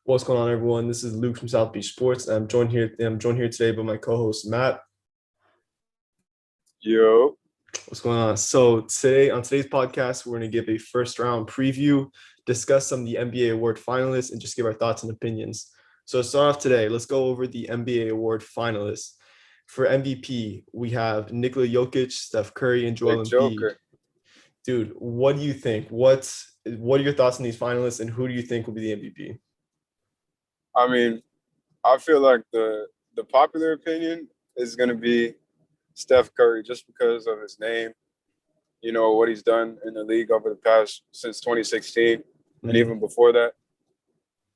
What's going on, everyone? This is Luke from South Beach Sports. I'm joined here today by my co-host Matt. Yo, What's going on? So today on today's podcast, we're going to give a first round preview, discuss some of the NBA award finalists, and just give our thoughts and opinions. So to start off today, let's go over the NBA award finalists. For MVP, we have Nikola Jokic, Steph Curry, and big Joel Embiid. Joker. Dude, what do you think? What are your thoughts on these finalists, and who do you think will be the MVP? I mean, I feel like the popular opinion is going to be Steph Curry just because of his name, what he's done in the league over the past since 2016 and Mhm. even before that.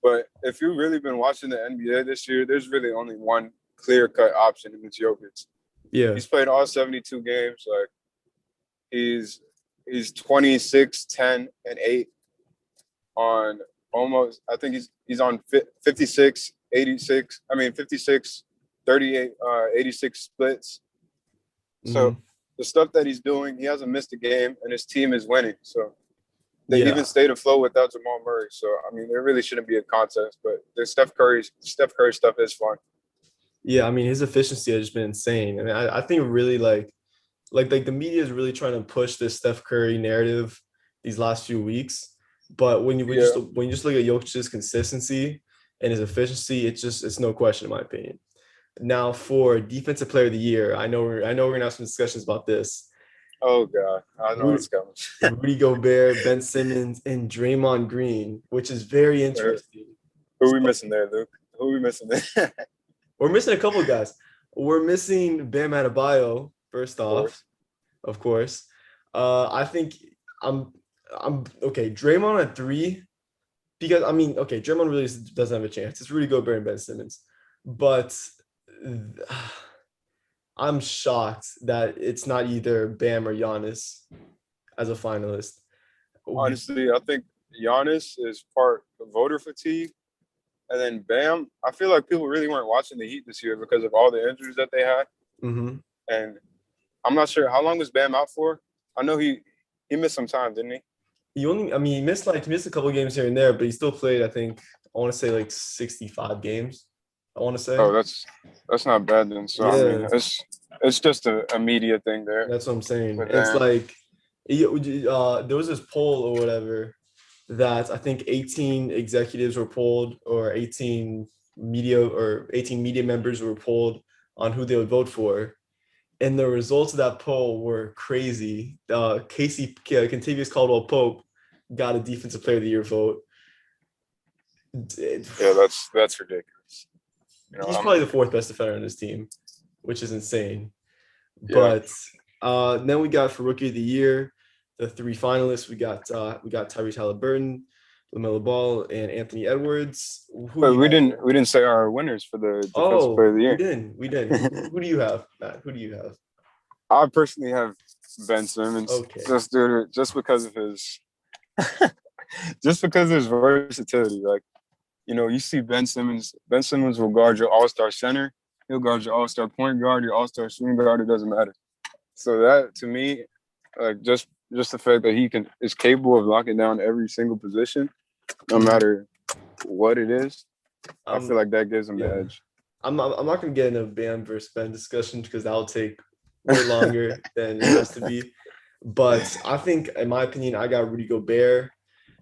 But if you've really been watching the NBA this year, there's really only one clear-cut option, and it's Jokic. Yeah. He's played all 72 games. Like he's 26, 10, and 8 on almost, I think he's on 56, 86. I mean, 56, 38, 86 splits. So Mhm. the stuff that he's doing, he hasn't missed a game, and his team is winning. So they Yeah. even stayed afloat without Jamal Murray. So I mean, there really shouldn't be a contest. But the Steph Curry stuff is fun. Yeah, I mean his efficiency has just been insane. I mean, I think really like the media is really trying to push this Steph Curry narrative these last few weeks. But Yeah, when you just look at Jokic's consistency and his efficiency, it's no question in my opinion. Now for defensive player of the year, I know we're gonna have some discussions about this. oh God, I know Rudy, it's coming. Rudy Gobert, Ben Simmons, and Draymond Green, which is very interesting. Who are we So missing there, Luke? Who are we missing there? we're missing a couple of guys. We're missing Bam Adebayo, first Of off, course. of course. I think I'm I'm okay. Draymond at three, because I mean, okay, Draymond really doesn't have a chance. It's Rudy Gobert and Ben Simmons, but I'm shocked that it's not either Bam or Giannis as a finalist. Honestly, I think Giannis is part voter fatigue. And then Bam, I feel like people really weren't watching the Heat this year because of all the injuries that they had. Mm-hmm. And I'm not sure how long was Bam out for. I know he missed some time, didn't he? I mean, he missed a couple games here and there, but he still played. I think I want to say like 65 games. I want to say, Oh, that's not bad then. So I mean, yeah, it's just a media thing there that's what I'm saying. with And it's Bam. like, there was this poll or whatever that I think 18 executives were polled, or 18 media members were polled on who they would vote for. And the results of that poll were crazy. Kentavious Caldwell Pope got a Defensive Player of the Year vote. Yeah, that's ridiculous. You know, He's probably the fourth best defender on his team, which is insane. yeah. But then we got for Rookie of the Year, the three finalists. We got Tyrese Halliburton, LaMelo Ball, and Anthony Edwards. Who do But you we have? didn't say our winners for the Defensive Player Oh, of the we Year. didn't. We didn't. Who do you have, Matt? Who do you have? I personally have Ben Simmons Okay. just because of his just because of his versatility. Like, you see Ben Simmons. Ben Simmons will guard your all-star center. He'll guard your all-star point guard, your all-star shooting guard. It doesn't matter. So that to me, like just the fact that is capable of locking down every single position, no Mhm. matter what it is. I feel Um, like that gives him the yeah. edge. I'm not gonna get into a Bam versus Ben discussion because that'll take way longer than it has to be. But I think, in my opinion, I got Rudy Gobert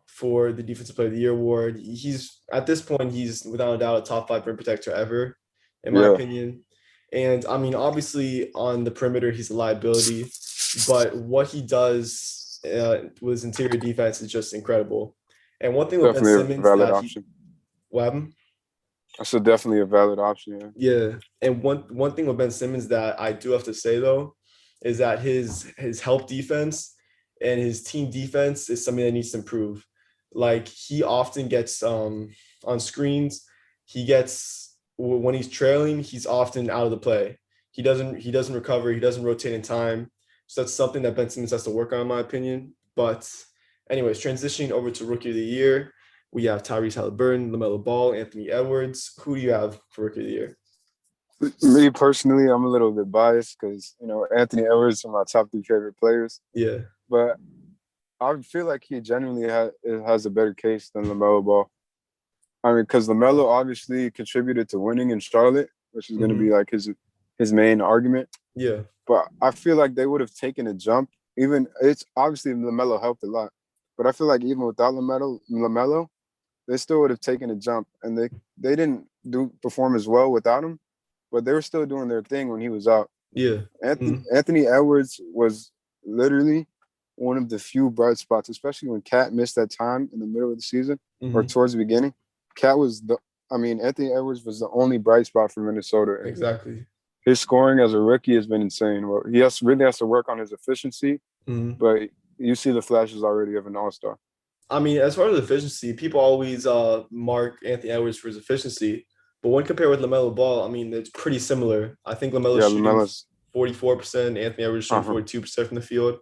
for the Defensive Player of the Year award. He's at this point, he's without a doubt a top five rim protector ever, in my Yeah, opinion. And I mean, obviously on the perimeter, he's a liability, but what he does with his interior defense is just incredible. And one thing with Ben definitely a Simmons valid that he, option. what happened? That's definitely a valid option. Yeah. Yeah, and one thing with Ben Simmons that I do have to say though is that his help defense and his team defense is something that needs to improve. Like he often gets on screens, he gets when he's trailing, he's often out of the play. He doesn't recover, he doesn't rotate in time. So that's something that Ben Simmons has to work on, in my opinion. But anyways, transitioning over to Rookie of the Year. We have Tyrese Halliburton, LaMelo Ball, Anthony Edwards. Who do you have for Rookie of the Year? Me personally, I'm a little bit biased because Anthony Edwards is one of my top three favorite players, Yeah. but I feel like he genuinely has a better case than LaMelo Ball. I mean, because LaMelo obviously contributed to winning in Charlotte, which is going to be like his main argument. Yeah. But I feel like they would have taken a jump. Even it's obviously LaMelo helped a lot, but I feel like even without LaMelo, they still would have taken a jump, and they didn't perform as well without him, but they were still doing their thing when he was out. Yeah. Anthony Edwards was literally one of the few bright spots, especially when Cat missed that time in the middle of the season or towards the beginning. Anthony Edwards was the only bright spot for Minnesota. Exactly. His scoring as a rookie has been insane. Well, he really has to work on his efficiency, but you see the flashes already of an all-star. I mean, as far as efficiency, people always mark Anthony Edwards for his efficiency. But when compared with LaMelo Ball, I mean, it's pretty similar. I think LaMelo's shooting 44%, Anthony Edwards shooting 42% from the field.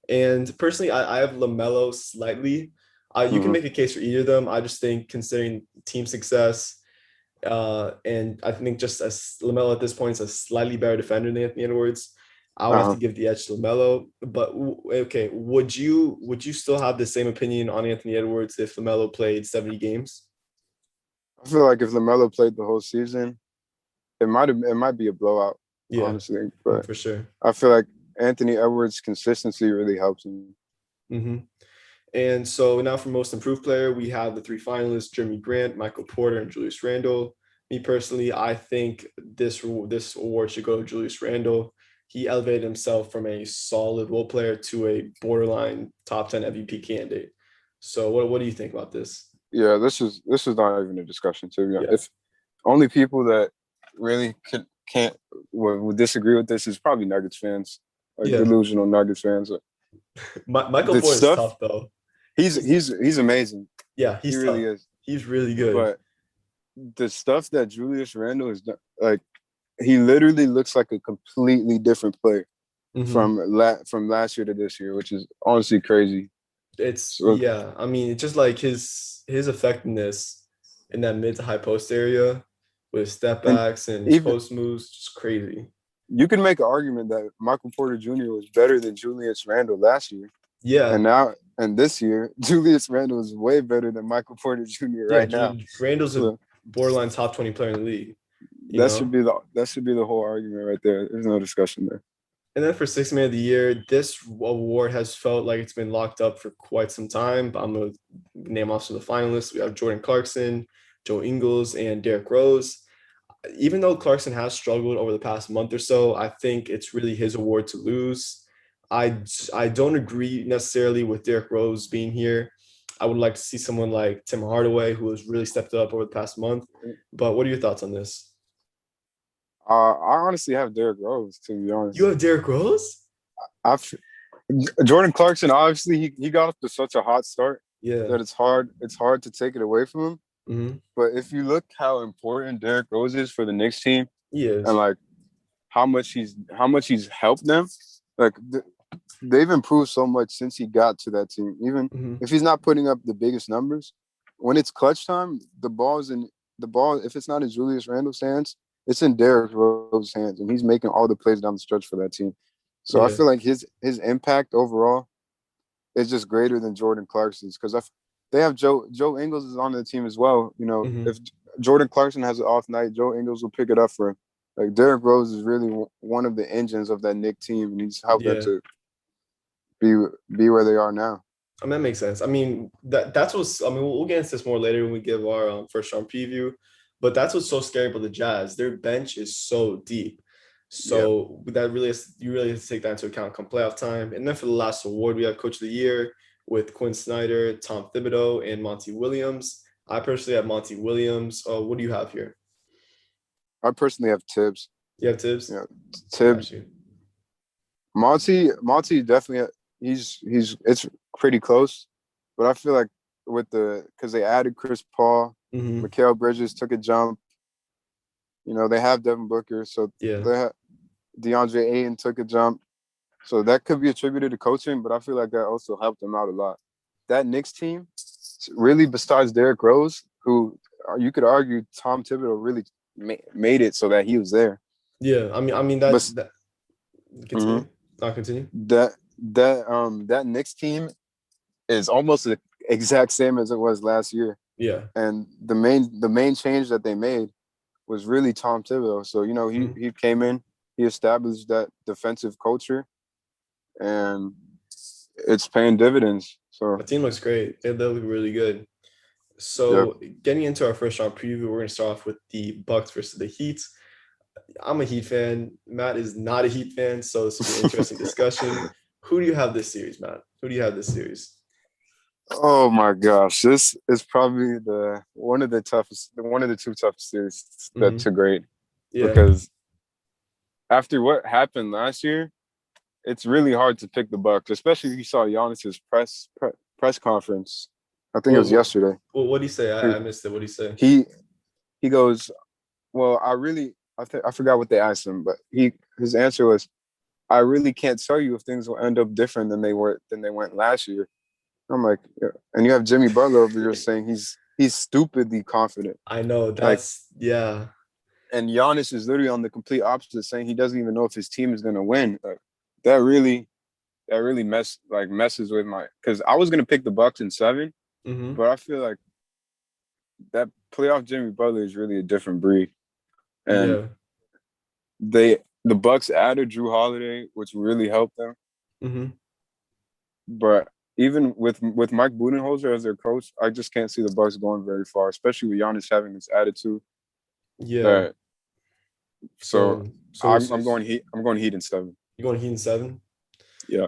And personally, I have LaMelo slightly. You can make a case for either of them. I just think considering team success, and I think just as LaMelo at this point is a slightly better defender than Anthony Edwards, I would have to give the edge to LaMelo. But okay, would you still have the same opinion on Anthony Edwards if LaMelo played 70 games? I feel like if LaMelo played the whole season, it might be a blowout, honestly. But for sure, I feel like Anthony Edwards' consistency really helps him. And so now for most improved player, we have the three finalists: Jeremy Grant, Michael Porter, and Julius Randle. Me personally, I think this award should go to Julius Randle. He elevated himself from a solid role player to a borderline top 10 MVP candidate. So what do you think about this? Yeah, this is not even a discussion, to be honest. If only people that really can't would disagree with this is probably Nuggets fans, delusional Nuggets fans. Michael Porter is tough though. He's amazing. Yeah, he really is. He's really good. But the stuff that Julius Randle has done, like, he literally looks like a completely different player from last year to this year, which is honestly crazy. I mean, it's just like his effectiveness in that mid to high post area with step backs and post moves, just crazy. You can make an argument that Michael Porter Jr. was better than Julius Randle last year. Yeah. And this year, Julius Randle is way better than Michael Porter Jr. right now. Randle's a borderline top 20 player in the league. That should be the whole argument right there. There's no discussion there. And then for Sixth Man of the Year, this award has felt like it's been locked up for quite some time. But I'm going to name off some of the finalists. We have Jordan Clarkson, Joe Ingles, and Derrick Rose. Even though Clarkson has struggled over the past month or so, I think it's really his award to lose. I don't agree necessarily with Derrick Rose being here. I would like to see someone like Tim Hardaway, who has really stepped up over the past month. But what are your thoughts on this? I honestly have Derrick Rose, to be honest. You have Derrick Rose? Jordan Clarkson, obviously, he got off to such a hot start that it's hard to take it away from him. But if you look how important Derrick Rose is for the Knicks team, and like how much he's helped them, like they've improved so much since he got to that team. Even if he's not putting up the biggest numbers, when it's clutch time, the ball, if it's not in Julius Randle's hands, it's in Derrick Rose's hands, and he's making all the plays down the stretch for that team. So I feel like his impact overall is just greater than Jordan Clarkson's, because they have Joe Ingles is on the team as well. You know, if Jordan Clarkson has an off night, Joe Ingles will pick it up for him. Like, Derrick Rose is really one of the engines of that Knicks team, and he's helped them to be where they are now. I mean, that makes sense. I mean, that's what's. I mean, we'll get into this more later when we give our first round preview. But that's what's so scary about the Jazz. Their bench is so deep. So that you really have to take that into account come playoff time. And then for the last award, we have Coach of the Year with Quinn Snyder, Tom Thibodeau, and Monty Williams. I personally have Monty Williams. What do you have here? I personally have Tibbs. You have Tibbs? Yeah, Tibbs. Monty definitely. It's pretty close, but I feel like because they added Chris Paul. Mikal Bridges took a jump. You know, they have Devin Booker, so they have DeAndre Ayton took a jump. So that could be attributed to coaching, but I feel like that also helped them out a lot. That Knicks team, really, besides Derrick Rose, who you could argue Tom Thibodeau really made it so that he was there. Yeah, I mean that's that. Continue. I'll continue. That Knicks team is almost the exact same as it was last year. Yeah. And the main change that they made was really Tom Thibodeau. So, he came in, he established that defensive culture, and it's paying dividends. So, The team looks great. They look really good. yep. So getting into our first round preview, we're gonna start off with the Bucks versus the Heat. I'm a Heat fan. Matt is not a Heat fan, so this will be an interesting discussion. Who do you have this series, Matt? Who do you have this series? Oh my gosh, this is probably one of the two toughest series Mm-hmm. to grade, Yeah. because after what happened last year, it's really hard to pick the Bucks, especially if you saw Giannis's press conference. I think it was What yesterday. what do you say? I missed it. What do you say? He he goes, well, I forgot what they asked him, but his answer was, I really can't tell you if things will end up different than they went last year. I'm like, yeah. And you have Jimmy Butler over here saying he's stupidly confident. I know Like, yeah. and Giannis is literally on the complete opposite, saying he doesn't even know if his team is gonna win. Like, that really messes with because I was gonna pick the Bucks in 7, Mm-hmm. but I feel like that playoff Jimmy Butler is really a different breed. And Yeah. the Bucks added Drew Holiday, which really helped them. Mm-hmm. But even with Mike Budenholzer as their coach, I just can't see the Bucks going very far, especially with Giannis having this attitude. Yeah. That so So I'm going Heat. I'm going Heat in 7. you going Heat in 7? Yeah.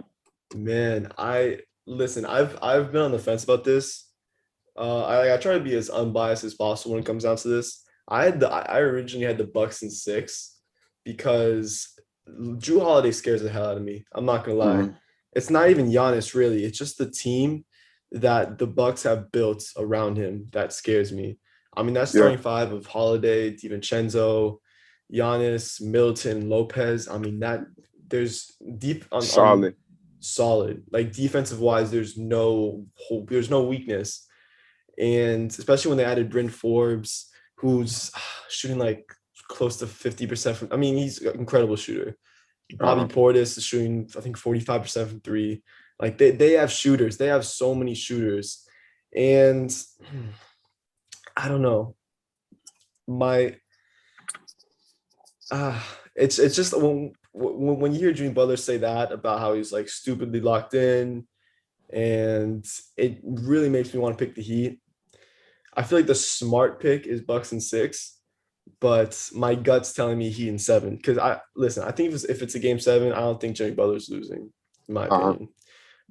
Man, listen. I've been on the fence about this. I try to be as unbiased as possible when it comes down to this. I originally had the Bucks in 6 because Drew Holiday scares the hell out of me. I'm not gonna lie. Mm-hmm. It's not even Giannis really. It's just the team that the Bucks have built around him that scares me. I mean, that Yeah. starting five of Holiday, DiVincenzo, Giannis, Middleton, Lopez. I mean, that there's deep on Solid. solid. Like defensive wise, there's no weakness. And especially when they added Bryn Forbes, who's shooting like close to 50% from, I mean, he's an incredible shooter. Bobby Uh-huh. Portis is shooting, I think, 45% from 3. Like they have shooters. They have so many shooters. And I don't know. My it's just when you hear Jimmy Butler say that about how he's like stupidly locked in, and it really makes me want to pick the Heat. I feel like the smart pick is Bucks in 6, but my gut's telling me Heat in 7. Because I think if it's a game 7, I don't think Jimmy Butler's losing, in my Uh-huh. opinion.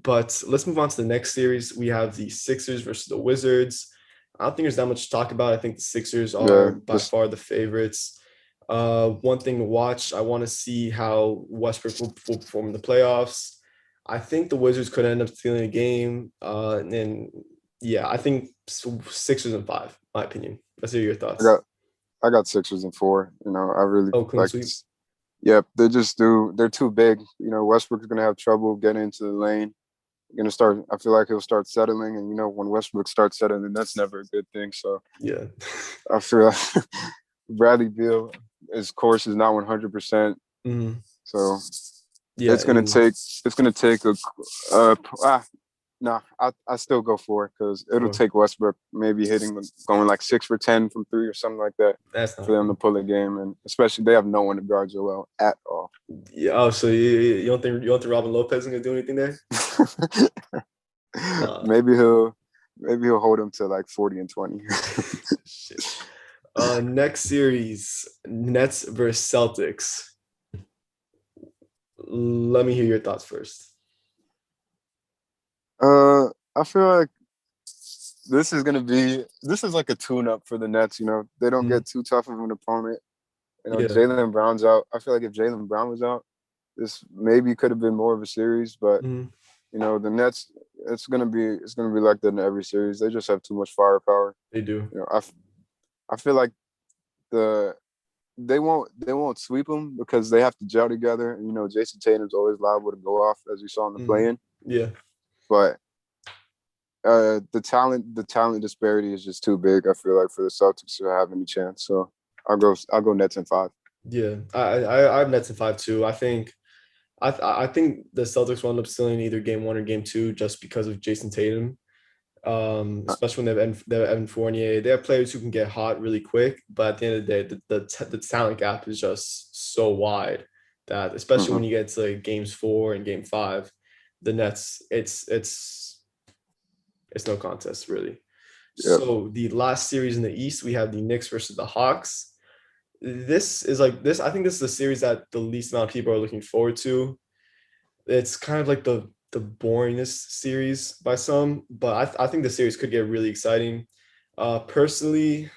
But let's move on to the next series. We have the Sixers versus the Wizards. I don't think there's that much to talk about. I think the Sixers are Yeah. by far the favorites. One thing to watch, I want to see how Westbrook will perform in the playoffs. I think the Wizards could end up stealing a game. And yeah, I think Sixers in 5, my opinion. Let's hear your I thoughts. got I got Sixers in 4. I really Oh, clean like. sweep. Yep, they're too big. Westbrook's gonna have trouble getting into the lane. Gonna start. I feel like he'll start settling, and when Westbrook starts settling, that's never a good thing. So Yeah. I feel like Bradley Beal, his course is not 100%. Mm-hmm. So Yeah. it's gonna take a nah, I still go for it, because it'll take Westbrook maybe going like 6 for 10 from 3 or something like that That's not for them to pull a game, and especially they have no one to guard Joel at all. Yeah. Oh, so you don't think Robin Lopez is gonna do anything there? maybe he'll hold him to like 40 and 20. Shit. Next series, Nets versus Celtics. Let me hear your thoughts first. I feel like this is like a tune-up for the Nets. They don't get too tough of an opponent. Yeah. Jaylen Brown's out. I feel like if Jaylen Brown was out, this maybe could have been more of a series. But the Nets, it's gonna be like that in every series. They just have too much firepower. They do. I feel like they won't sweep them, because they have to gel together. And Jason Tatum's always liable to go off, as we saw in the play-in. Yeah. But the talent disparity is just too big, I feel like, for the Celtics to have any chance. So I'll go Nets in 5. Yeah. I have Nets in 5 too. I think the Celtics will end up stealing either game 1 or game 2 just because of Jason Tatum. Especially when they have Evan Fournier. They have players who can get hot really quick, but at the end of the day, the talent gap is just so wide that, especially when Mhm. you get to like games 4 and game 5, the Nets, it's no contest really. Yep. So the last series in the East, we have the Knicks versus the Hawks. This is like this. I think this is the series that the least amount of people are looking forward to. It's kind of like the boringness series by some, but I think the series could get really exciting. Personally,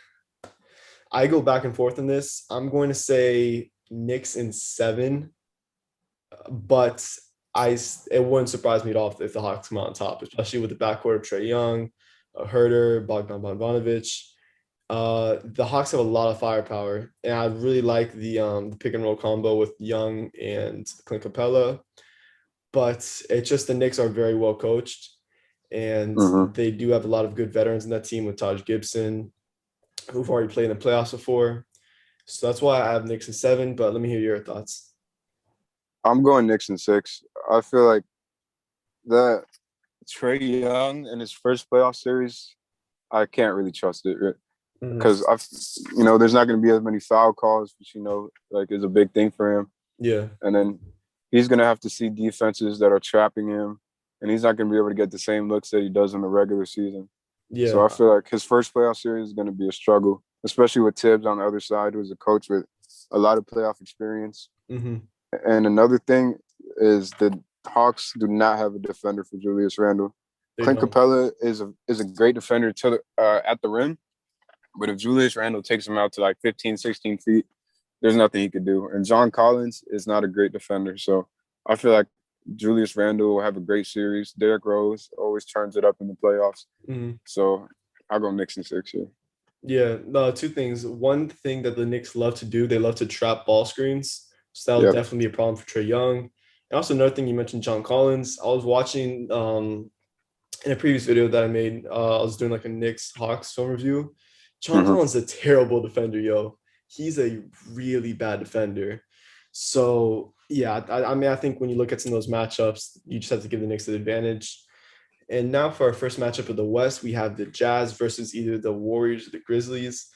I go back and forth on this. I'm going to say Knicks in 7, but it wouldn't surprise me at all if the Hawks come out on top, especially with the backcourt of Trae Young, Herter, Bogdan Bogdanovic. The Hawks have a lot of firepower, and I really like the pick and roll combo with Young and Clint Capella. But it's just the Knicks are very well coached, and Mhm. they do have a lot of good veterans in that team with Taj Gibson, who've already played in the playoffs before. So that's why I have Knicks in 7. But let me hear your thoughts. I'm going Knicks in 6. I feel like that Trae Young in his first playoff series, I can't really trust it Mhm. because there's not going to be as many foul calls, which like is a big thing for him. Yeah, And then he's going to have to see defenses that are trapping him, and he's not going to be able to get the same looks that he does in the regular season. So I yeah. feel like his first playoff series is going to be a struggle, especially with Tibbs on the other side, who's a coach with a lot of playoff experience. Mm-hmm. And another thing is the Hawks do not have a defender for Julius Randle. They Clint don't. Capella is a great defender at the rim, but if Julius Randle takes him out to like 15, 16 feet, there's nothing he could do. And John Collins is not a great defender. So I feel like Julius Randle will have a great series. Derrick Rose always turns it up in the playoffs. Mm-hmm. So I'll go Knicks in 6 here. Yeah, no, two things. One thing that the Knicks love to do, they love to trap ball screens. So that'll Yep. definitely be a problem for Trae Young. And also another thing you mentioned, John Collins. I was watching in a previous video that I made, I was doing like a Knicks Hawks film review. John Mm-hmm. Collins is a terrible defender, yo. He's a really bad defender. So yeah, I mean, I think when you look at some of those matchups, you just have to give the Knicks the advantage. And now for our first matchup of the West, we have the Jazz versus either the Warriors or the Grizzlies.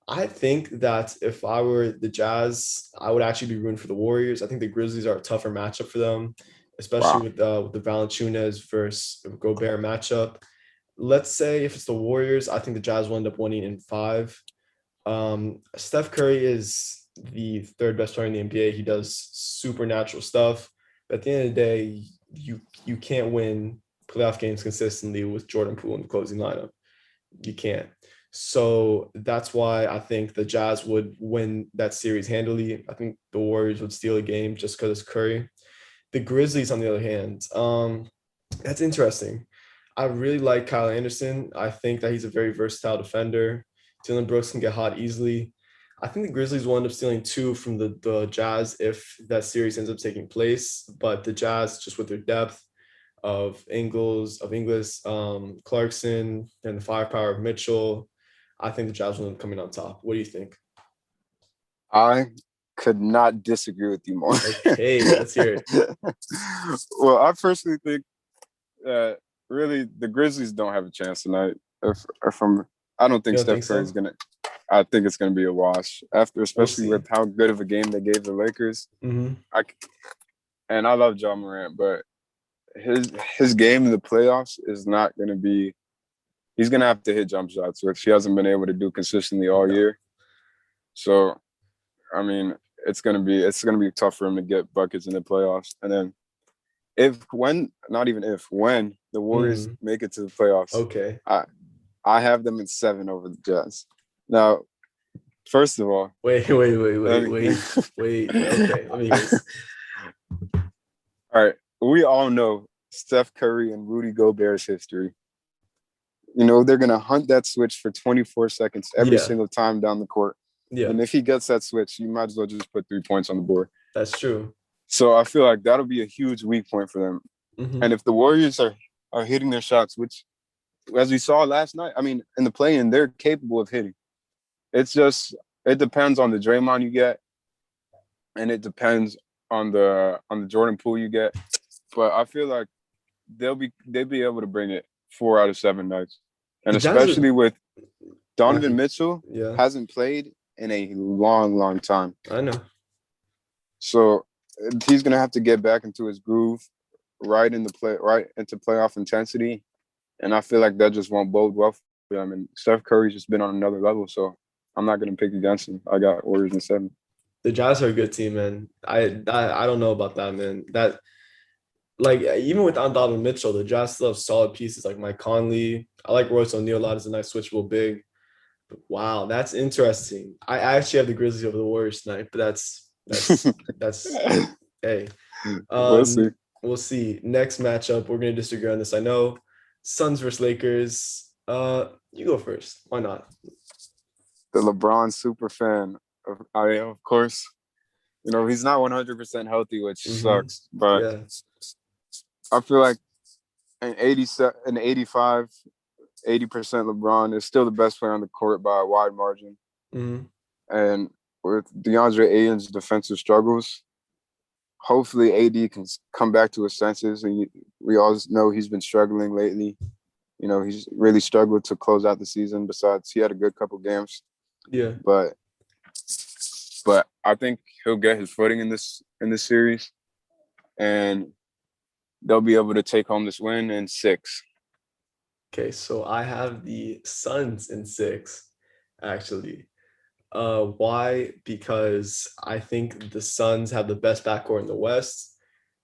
I think that if I were the Jazz, I would actually be rooting for the Warriors. I think the Grizzlies are a tougher matchup for them, especially Wow. with the Valanciunas versus Gobert matchup. Let's say if it's the Warriors, I think the Jazz will end up winning in 5. Steph Curry is the third best player in the NBA. He does supernatural stuff. But at the end of the day, you can't win playoff games consistently with Jordan Poole in the closing lineup. You can't. So that's why I think the Jazz would win that series handily. I think the Warriors would steal a game just because it's Curry. The Grizzlies, on the other hand, that's interesting. I really like Kyle Anderson. I think that he's a very versatile defender. Dylan Brooks can get hot easily. I think the Grizzlies will end up stealing 2 from the Jazz if that series ends up taking place. But the Jazz, just with their depth of Ingles, Clarkson, and the firepower of Mitchell, I think the Jazz will end up coming on top. What do you think? I could not disagree with you more. Okay, let's hear it. Well, I personally think that really the Grizzlies don't have a chance tonight. I don't You think don't think Steph Curry is so? gonna. I think it's gonna be a wash after, We'll especially see. with how good of a game they gave the Lakers. Mm-hmm. I and I love John Morant, but his game in the playoffs is not gonna be. He's gonna have to hit jump shots, which he hasn't been able to do consistently all No. year. So I mean, it's gonna be tough for him to get buckets in the playoffs. And then not even if, when the Warriors Mm-hmm. make it to the playoffs, Okay. I I have them in 7 over the Jazz. Now, first of all, Wait, wait, wait, let wait, me, wait, wait. Okay, let me hear this. all right, we all know Steph Curry and Rudy Gobert's history. They're gonna hunt that switch for 24 seconds every Yeah, single time down the court. yeah, And if he gets that switch, you might as well just put 3 points on the board. that's true. So I feel like that'll be a huge weak point for them. Mm-hmm. And if the Warriors are hitting their shots, which as we saw last night, I mean, in the play-in, they're capable of hitting. It depends on the Draymond you get, and it depends on the Jordan Poole you get. But I feel like they'll be able to bring it 4 out of 7 nights. And The Jazz especially with Donovan are, Mitchell yeah, hasn't played in a long, long time. I know. So he's gonna have to get back into his groove, right into playoff intensity. And I feel like that just won't bode well for him. And Steph Curry's just been on another level, so I'm not gonna pick against him. I got Warriors in 7. The Jazz are a good team, man. I don't know about that, man. That like even with Donovan Mitchell, the Jazz still have solid pieces like Mike Conley. I like Royce O'Neal a lot as a nice switchable big. But wow, that's interesting. I actually have the Grizzlies over the Warriors tonight, but that's hey. We'll see. We'll see. Next matchup, we're gonna disagree on this. I know. Suns versus Lakers. You go first. Why not? The LeBron super fan. Of course, he's not 100% healthy, which sucks. But Yeah. I feel like an 85, 80% LeBron is still the best player on the court by a wide margin. Mm-hmm. And with DeAndre Ayton's defensive struggles, hopefully AD can come back to his senses. And we all know he's been struggling lately. He's really struggled to close out the season. Besides, he had a good couple games. Yeah. But I think he'll get his footing in this series, and they'll be able to take home this win in 6. Okay, so I have the Suns in 6, actually. Why? Because I think the Suns have the best backcourt in the West,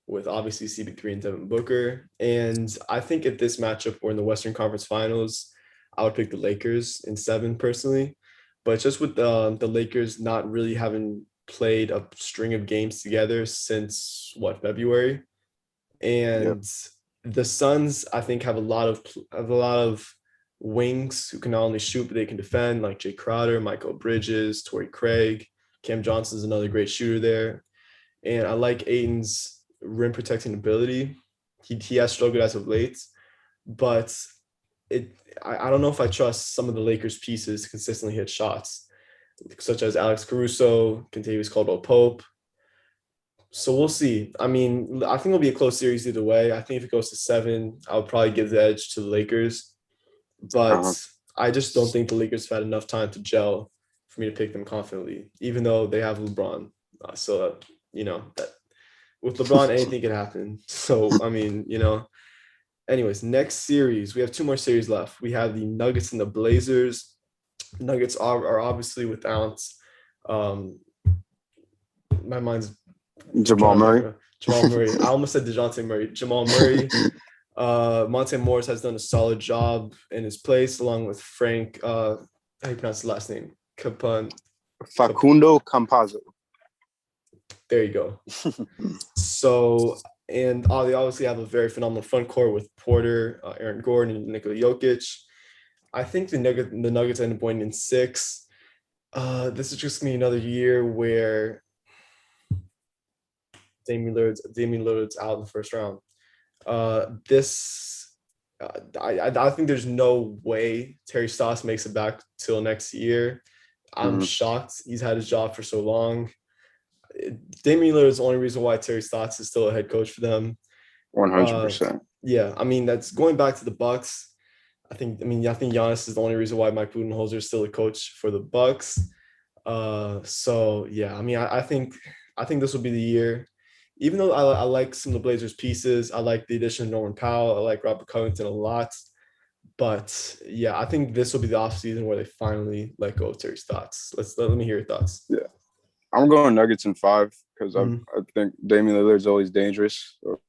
with obviously CP3 and Devin Booker. And I think if this matchup were in the Western Conference Finals, I would pick the Lakers in 7 personally. But just with the Lakers not really having played a string of games together since February, and the Suns I think have a lot of wings who can not only shoot but they can defend, like Jay Crowder, Michael Bridges, Torrey Craig, Cam Johnson's another great shooter there, and I like Ayton's rim protecting ability. He has struggled as of late, but I don't know if I trust some of the Lakers pieces to consistently hit shots, such as Alex Caruso, Kentavious Caldwell-Pope. So we'll see. I mean, I think it'll be a close series either way. I think if it goes to 7, I would probably give the edge to the Lakers. But I just don't think the Lakers have had enough time to gel for me to pick them confidently, even though they have LeBron. That with LeBron, anything can happen. So, I mean, anyways, next series, we have 2 more series left. We have the Nuggets and the Blazers. Nuggets are obviously without my mind's Jamal Murray. I almost said DeJounte Murray. Jamal Murray. Monte Morris has done a solid job in his place, along with Frank. How do you pronounce his last name? Facundo Campazzo. There you go. So, and they obviously have a very phenomenal front court with Porter, Aaron Gordon, and Nikola Jokic. I think the Nuggets end up winning in 6. This is just going to be another year where Damian Lillard's out in the first round. I think there's no way Terry Stotts makes it back till next year. I'm shocked he's had his job for so long. Damian Lillard is the only reason why Terry Stotts is still a head coach for them. 100%. Yeah, I mean, that's going back to the Bucks. I think Giannis is the only reason why Mike Budenholzer is still a coach for the Bucks. So yeah, I mean, I think this will be the year. Even though I like some of the Blazers pieces, I like the addition of Norman Powell, I like Robert Covington a lot. But yeah, I think this will be the offseason where they finally let go of Terry Stotts. Let me hear your thoughts. Yeah, I'm going Nuggets in 5 because I think Damian Lillard's always dangerous. So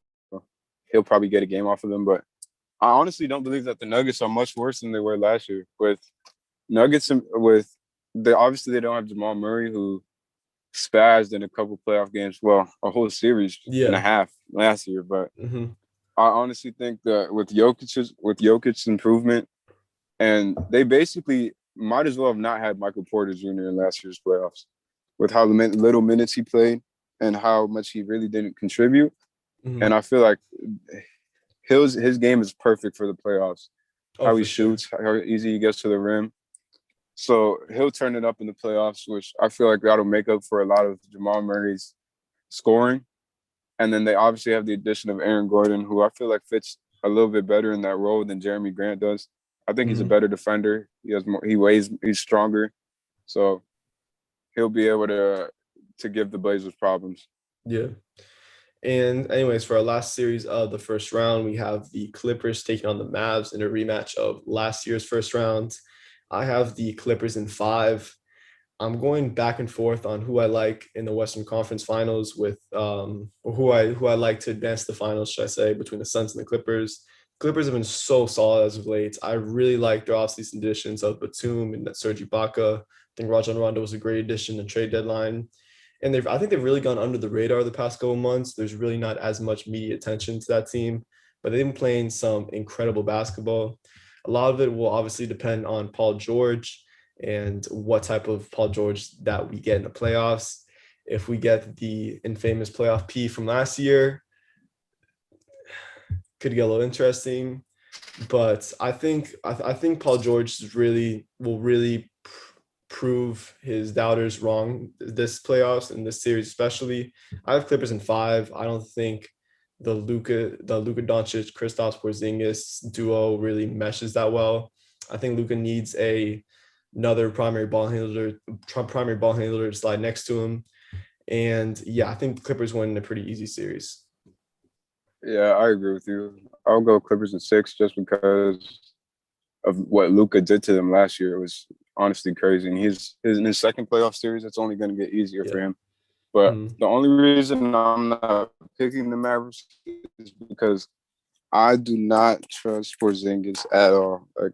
he'll probably get a game off of them, but I honestly don't believe that the Nuggets are much worse than they were last year. With Nuggets obviously they don't have Jamal Murray, who spazzed in a couple playoff games. Well, a whole series and a half last year. But I honestly think that with Jokic's improvement, and they basically might as well have not had Michael Porter Jr. in last year's playoffs, with how little minutes he played and how much he really didn't contribute. And I feel like his game is perfect for the playoffs. How he shoots, how easy he gets to the rim. So he'll turn it up in the playoffs, which I feel like that'll make up for a lot of Jamal Murray's scoring. And then they obviously have the addition of Aaron Gordon, who I feel like fits a little bit better in that role than Jeremy Grant does. I think he's a Mhm. better defender. He has more. He's stronger, so he'll be able to give the Blazers problems. Yeah. And anyways, for our last series of the first round, we have the Clippers taking on the Mavs in a rematch of last year's first round. I have the Clippers in 5. I'm going back and forth on who I like in the Western Conference Finals with or who I like to advance the finals, should I say, between the Suns and the Clippers. Clippers have been so solid as of late. I really like their offseason additions of Batum and Serge Ibaka. I think Rajon Rondo was a great addition to trade deadline. And I think they've really gone under the radar the past couple of months. There's really not as much media attention to that team, but they've been playing some incredible basketball. A lot of it will obviously depend on Paul George and what type of Paul George that we get in the playoffs. If we get the infamous playoff P from last year, could get a little interesting. But I think Paul George will really prove his doubters wrong this playoffs and this series especially. I have Clippers in 5. I don't think the Luka Doncic Kristaps Porzingis duo really meshes that well. I think Luka needs another primary ball handler to slide next to him. And yeah, I think Clippers win a pretty easy series. Yeah, I agree with you. I'll go Clippers in 6 just because of what Luka did to them last year. It was honestly crazy. And in his second playoff series, it's only going to get easier for Yeah. him. But Mhm. the only reason I'm not picking the Mavericks is because I do not trust Porzingis at all. Like,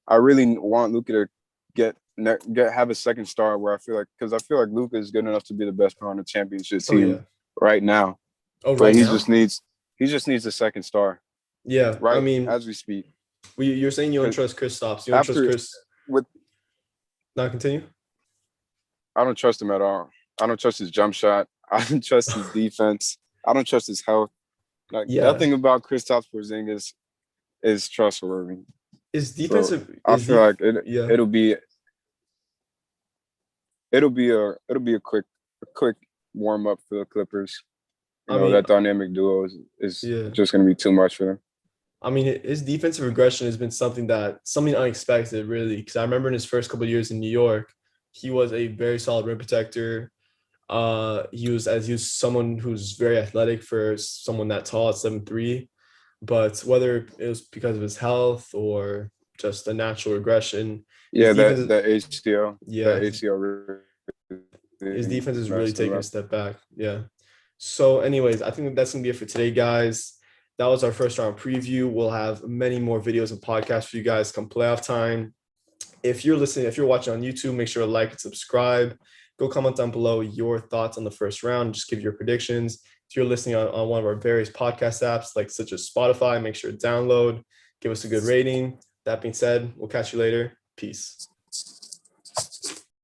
I really want Luka to have a second star where because I feel like Luka is good enough to be the best player on the championship Oh team yeah. right now. Oh, But right now? he just needs a second star Yeah. I right mean, as we speak. you're saying you don't Because trust Chris Stops. You don't trust after Chris. with Now continue. I don't trust him at all. I don't trust his jump shot. I don't trust his defense. I don't trust his health. Like Yeah. nothing about Kristaps Porzingis is trustworthy. Is So defensive I is feel def like it yeah. it'll be it'll be a quick warm up for the Clippers. I mean, That dynamic duo is yeah. just going to be too much for them. I mean, his defensive regression has been something unexpected, really. Because I remember in his first couple of years in New York, he was a very solid rim protector. He was someone who's very athletic for someone that tall at 7'3". But whether it was because of his health or just a natural regression, his Yeah, defense, that ACL yeah, that ACL his really defense is really messed him taking a up. step back. Yeah. So, anyways, I think that's gonna be it for today, guys. That was our first round preview. We'll have many more videos and podcasts for you guys come playoff time. If you're watching on YouTube, make sure to like and subscribe. Go comment down below your thoughts on the first round. Just give your predictions. If you're listening on one of our various podcast apps, like such as Spotify, make sure to download, give us a good rating. That being said, we'll catch you later. Peace.